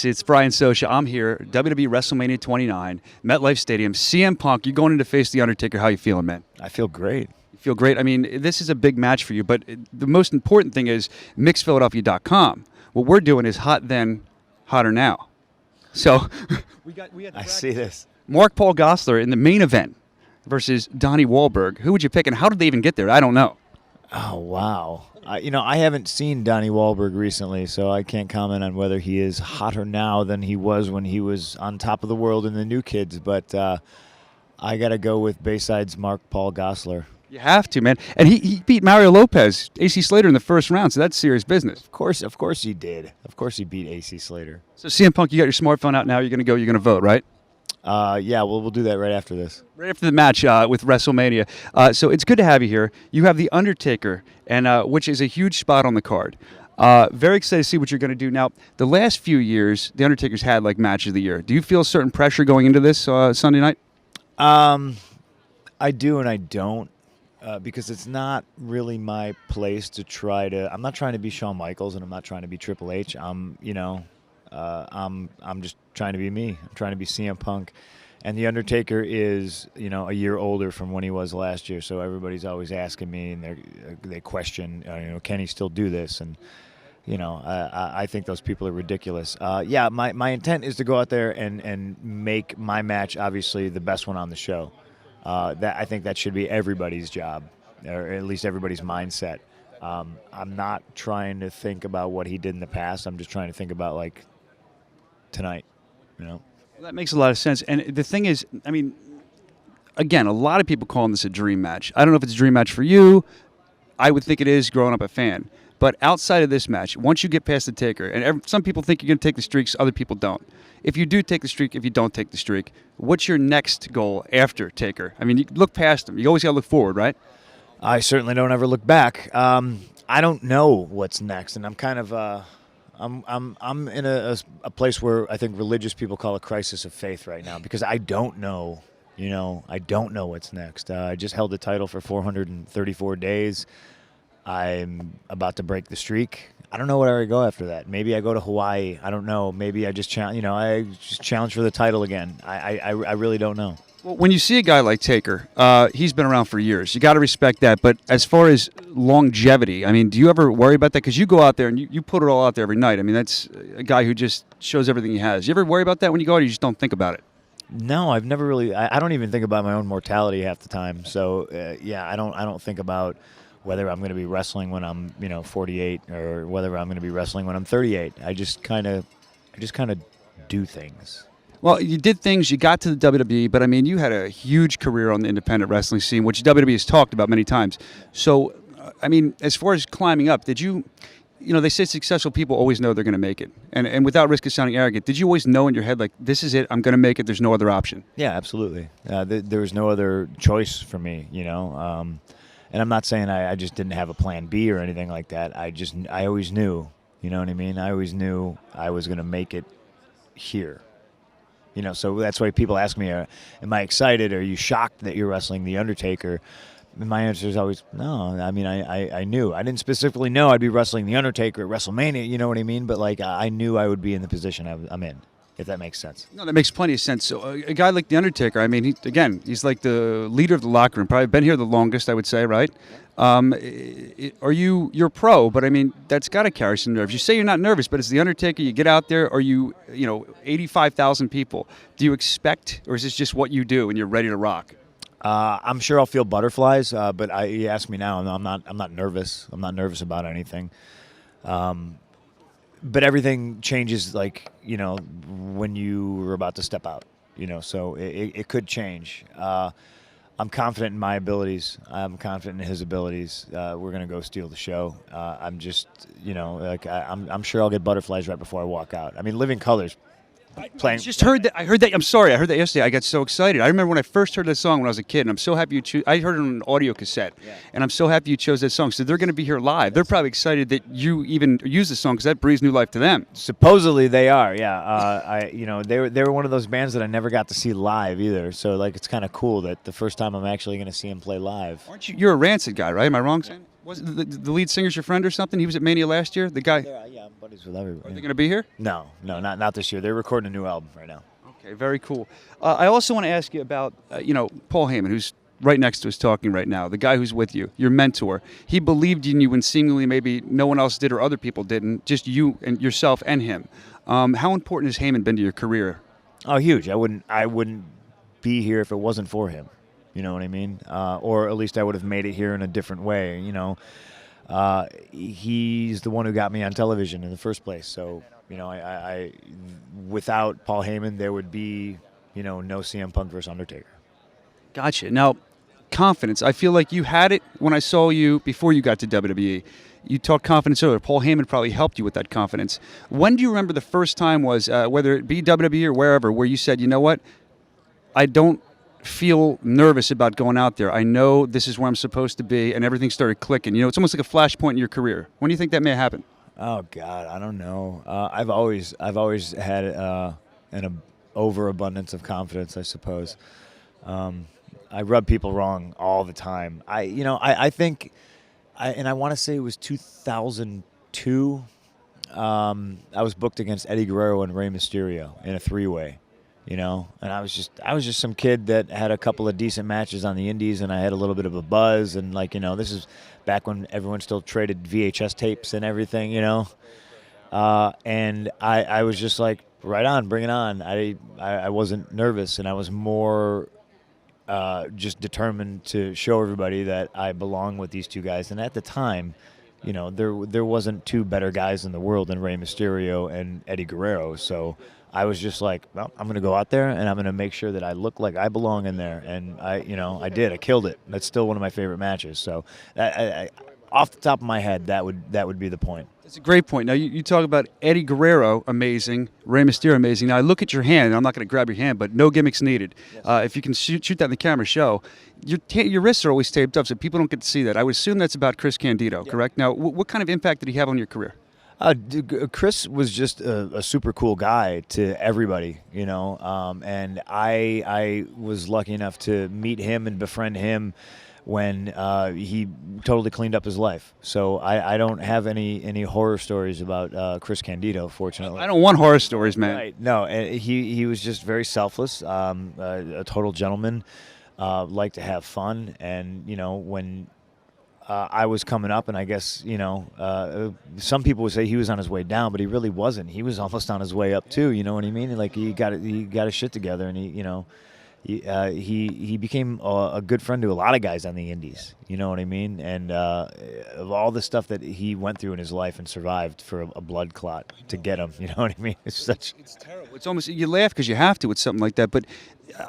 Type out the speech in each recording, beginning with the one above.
It's Brian Soscia. I'm here, WWE WrestleMania 29, MetLife Stadium. CM Punk, you're going in to face The Undertaker. How you feeling, man? I feel great. You feel great? I mean, this is a big match for you, but the most important thing is MixPhiladelphia.com. What we're doing is hot then, hotter now. So I see this. Mark Paul Gosselaar in the main event versus Donnie Wahlberg. Who would you pick, and how did they even get there? I don't know. Oh, wow. I haven't seen Donnie Wahlberg recently, so I can't comment on whether he is hotter now than he was when he was on top of the world in the New Kids, but I got to go with Bayside's Mark Paul Gosselaar. You have to, man. And he beat Mario Lopez, AC Slater, in the first round, so that's serious business. Of course he did. Of course he beat AC Slater. So CM Punk, you got your smartphone out now. You're going to vote, right? Yeah, we'll do that right after this. Right after the match with WrestleMania. So it's good to have you here. You have The Undertaker, and which is a huge spot on the card. Very excited to see what you're going to do. Now, the last few years, The Undertaker's had like match of the year. Do you feel certain pressure going into this Sunday night? I do and I don't. Because it's not really my place to try to. I'm not trying to be Shawn Michaels, and I'm not trying to be Triple H. I'm just trying to be me. I'm trying to be CM Punk, and the Undertaker is a year older from when he was last year. So everybody's always asking me, and they question, can he still do this? And I think those people are ridiculous. Yeah, my intent is to go out there and make my match obviously the best one on the show. That I think that should be everybody's job, or at least everybody's mindset. I'm not trying to think about what he did in the past. I'm just trying to think about like tonight. Well, that makes a lot of sense. And the thing is, I mean, again, a lot of people calling this a dream match. I don't know if it's a dream match for you. I would think it is, growing up a fan. But outside of this match, once you get past the Taker, and some people think you're going to take the streaks, other people don't. If you do take the streak, if you don't take the streak, what's your next goal after Taker? I mean, you look past him. You always got to look forward, right? I certainly don't ever look back. I don't know what's next, and I'm kind of I'm in a place where I think religious people call a crisis of faith right now, because I don't know. I don't know what's next. I just held the title for 434 days. I'm about to break the streak. I don't know where I go after that. Maybe I go to Hawaii. I don't know. Maybe I just challenge for the title again. I really don't know. Well, when you see a guy like Taker, he's been around for years. You got to respect that. But as far as longevity, I mean, do you ever worry about that? Because you go out there and you put it all out there every night. I mean, that's a guy who just shows everything he has. You ever worry about that when you go out, or you just don't think about it? No, I've never really. I don't even think about my own mortality half the time. So yeah, I don't think about whether I'm going to be wrestling when I'm 48 or whether I'm going to be wrestling when I'm 38. I just kind of do things. Well, you did things. You got to the WWE, but I mean, you had a huge career on the independent wrestling scene, which WWE has talked about many times. So, I mean, as far as climbing up, did you? They say successful people always know they're going to make it, and without risk of sounding arrogant, did you always know in your head like, this is it, I'm going to make it, there's no other option? Yeah, absolutely. There was no other choice for me, and I'm not saying I just didn't have a plan B or anything like that. I always knew, you know what I mean? I always knew I was going to make it here. So that's why people ask me, am I excited? Are you shocked that you're wrestling The Undertaker? And my answer is always, no. I mean, I knew. I didn't specifically know I'd be wrestling The Undertaker at WrestleMania, you know what I mean? But, like, I knew I would be in the position I'm in, if that makes sense. No, that makes plenty of sense. So a guy like The Undertaker, I mean, he's like the leader of the locker room, probably been here the longest, I would say, right? You're pro, but I mean, that's got to carry some nerves. You say you're not nervous, but it's The Undertaker, you get out there, 85,000 people. Do you expect, or is this just what you do and you're ready to rock? I'm sure I'll feel butterflies, but you ask me now, and I'm not nervous. I'm not nervous about anything. But everything changes, like, when you are about to step out, so it could change. I'm confident in my abilities. I'm confident in his abilities. We're going to go steal the show. I'm just, I'm sure I'll get butterflies right before I walk out. I mean, Living Colors. I just heard that. I heard that. I'm sorry. I heard that yesterday. I got so excited. I remember when I first heard that song when I was a kid, and I'm so happy you chose. I heard it on an audio cassette, and I'm so happy you chose that song. So they're going to be here live. They're probably excited that you even use the song because that breathes new life to them. Supposedly they are. Yeah. They were one of those bands that I never got to see live either. So like, it's kind of cool that the first time I'm actually going to see them play live. You're a Rancid guy, right? Am I wrong saying? Was the lead singer's your friend or something? He was at Mania last year. The guy. Yeah, I'm buddies with everybody. Are they going to be here? No, not this year. They're recording a new album right now. Okay, very cool. I also want to ask you about Paul Heyman, who's right next to us talking right now, the guy who's with you, your mentor. He believed in you when seemingly maybe no one else did or other people didn't, just you and yourself and him. How important has Heyman been to your career? Oh, huge. I wouldn't be here if it wasn't for him. You know what I mean? Or at least I would have made it here in a different way. He's the one who got me on television in the first place. So, I without Paul Heyman, there would be, no CM Punk versus Undertaker. Gotcha. Now, confidence. I feel like you had it when I saw you before you got to WWE. You talked confidence earlier. Paul Heyman probably helped you with that confidence. When do you remember the first time was, whether it be WWE or wherever, where you said, you know what, I don't feel nervous about going out there. I know this is where I'm supposed to be, and everything started clicking. It's almost like a flashpoint in your career. When do you think that may happen? Oh God, I don't know. I've always had an overabundance of confidence, I suppose. I rub people wrong all the time. I think, and I want to say it was 2002. I was booked against Eddie Guerrero and Rey Mysterio in a three-way. And I was just some kid that had a couple of decent matches on the indies, and I had a little bit of a buzz, and this is back when everyone still traded VHS tapes and everything, and I was just like, right on, bring it on. I wasn't nervous, and I was more just determined to show everybody that I belong with these two guys. And at the time, there wasn't two better guys in the world than Rey Mysterio and Eddie Guerrero, so I was just like, well, I'm going to go out there and I'm going to make sure that I look like I belong in there. And I did. I killed it. That's still one of my favorite matches. So off the top of my head, that would be the point. That's a great point. Now, you talk about Eddie Guerrero, amazing, Rey Mysterio, amazing. Now, I look at your hand, and I'm not going to grab your hand, but no gimmicks needed. Yes. If you can shoot that in the camera show, your wrists are always taped up, so people don't get to see that. I would assume that's about Chris Candido, correct? Now, what kind of impact did he have on your career? Chris was just a super cool guy to everybody, and I was lucky enough to meet him and befriend him when he totally cleaned up his life. So I don't have any horror stories about Chris Candido, fortunately. I don't want horror stories, man. Right. No, he was just very selfless, a total gentleman, liked to have fun, and when I was coming up, and I guess some people would say he was on his way down, but he really wasn't. He was almost on his way up too. You know what I mean? Like he got his shit together, and he became a good friend to a lot of guys on the indies. You know what I mean? And of all the stuff that he went through in his life and survived for a blood clot to get him. You know what I mean? It's terrible. It's almost, you laugh because you have to with something like that, but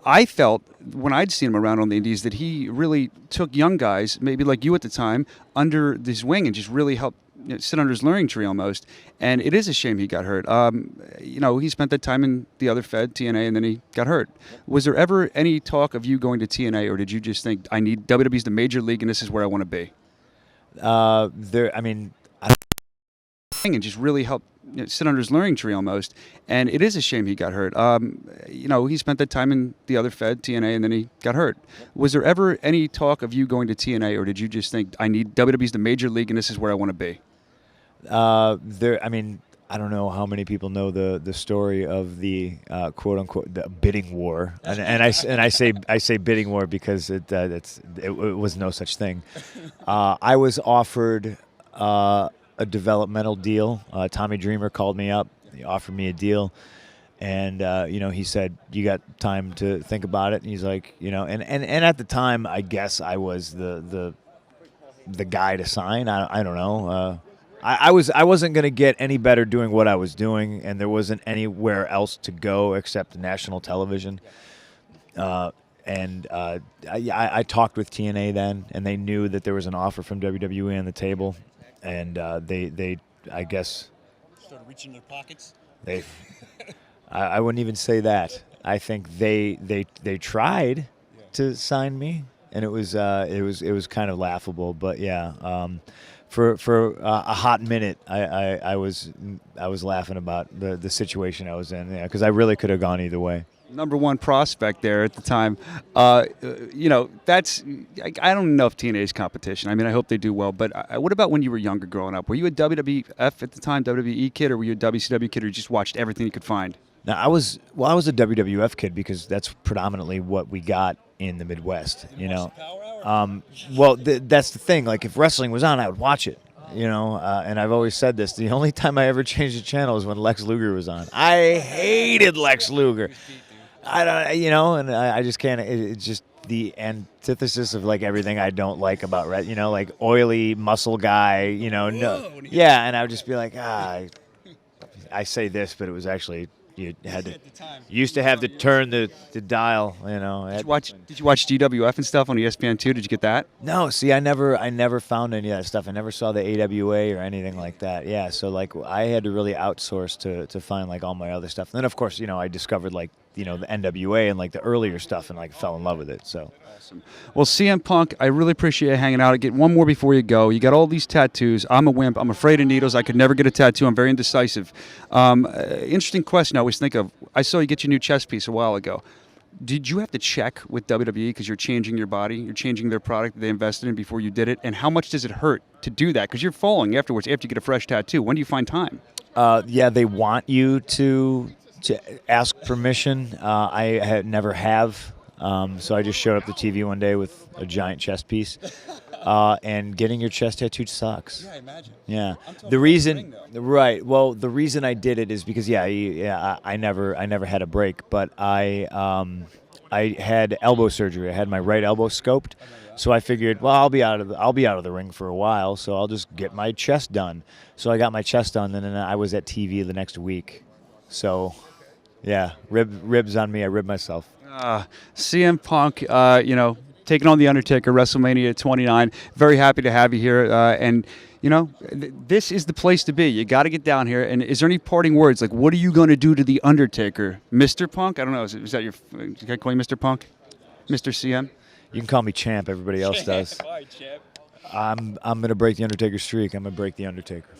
I felt when I'd seen him around on the indies that he really took young guys, maybe like you at the time, under his wing and just really helped sit under his learning tree almost. And it is a shame he got hurt. He spent that time in the other Fed, TNA, and then he got hurt. Was there ever any talk of you going to TNA, or did you just think, WWE's the major league and this is where I want to be? And just really help sit under his learning tree almost. And it is a shame he got hurt. He spent that time in the other Fed, TNA, and then he got hurt. Was there ever any talk of you going to TNA, or did you just think, WWE's the major league and this is where I want to be? I don't know how many people know the story of the quote unquote the bidding war, and I say bidding war because it was no such thing. I was offered a developmental deal. Tommy Dreamer called me up. He offered me a deal, and he said, "You got time to think about it?" And he's like, and at the time, I guess I was the guy to sign. I don't know. I wasn't going to get any better doing what I was doing, and there wasn't anywhere else to go except national television. I talked with TNA then, and they knew that there was an offer from WWE on the table, and they I guess started reaching their pockets. I wouldn't even say that. I think they tried to sign me, and it was kind of laughable, but yeah. For a hot minute, I was laughing about the situation I was in, because I really could have gone either way. number one prospect there at the time. That's I don't know if TNA's competition. I mean, I hope they do well. But what about when you were younger, growing up? Were you a WWF at the time, WWE kid, or were you a WCW kid, or you just watched everything you could find? Now, I was a WWF kid because that's predominantly what we got in the Midwest. That's the thing. Like, if wrestling was on, I would watch it. And I've always said this. The only time I ever changed the channel was when Lex Luger was on. I hated Lex Luger. I don't, and I just can't. It's just the antithesis of like everything I don't like about like oily muscle guy. Yeah, and I would just be like, I say this, but it was actually you had to used to have to turn the dial. Did you watch GWF and stuff on ESPN2? Did you get that? No, see, I never found any of that stuff. I never saw the AWA or anything like that. Yeah, so like I had to really outsource to find like all my other stuff. And then of course, I discovered like the NWA and like the earlier stuff and like fell in love with it. So awesome. Well, CM Punk, I really appreciate you hanging out. I get one more before you go. You got all these tattoos. I'm a wimp. I'm afraid of needles. I could never get a tattoo. I'm very indecisive. Interesting question I always think of. I saw you get your new chest piece a while ago. Did you have to check with WWE because you're changing your body, you're changing their product that they invested in before you did it? And how much does it hurt to do that? Because you're falling afterwards after you get a fresh tattoo. When do you find time? Yeah, they want you to ask permission. I never have. So I just showed up to TV one day with a giant chest piece. And getting your chest tattooed sucks. Yeah, I imagine. Yeah. The reason I did it is because I never had a break, but I had elbow surgery. I had my right elbow scoped. So I figured, well, I'll be out of the ring for a while, so I'll just get my chest done. So I got my chest done, and then I was at TV the next week. So, yeah, ribs on me. I ribbed myself. CM Punk, taking on the Undertaker, WrestleMania 29. Very happy to have you here, and this is the place to be. You got to get down here. And is there any parting words? Like, what are you going to do to the Undertaker, Mr. Punk? I don't know. Is that your? Can I call you Mr. Punk, Mr. CM? You can call me Champ. Everybody else does. All right, Champ. I'm gonna break the Undertaker streak. I'm gonna break the Undertaker.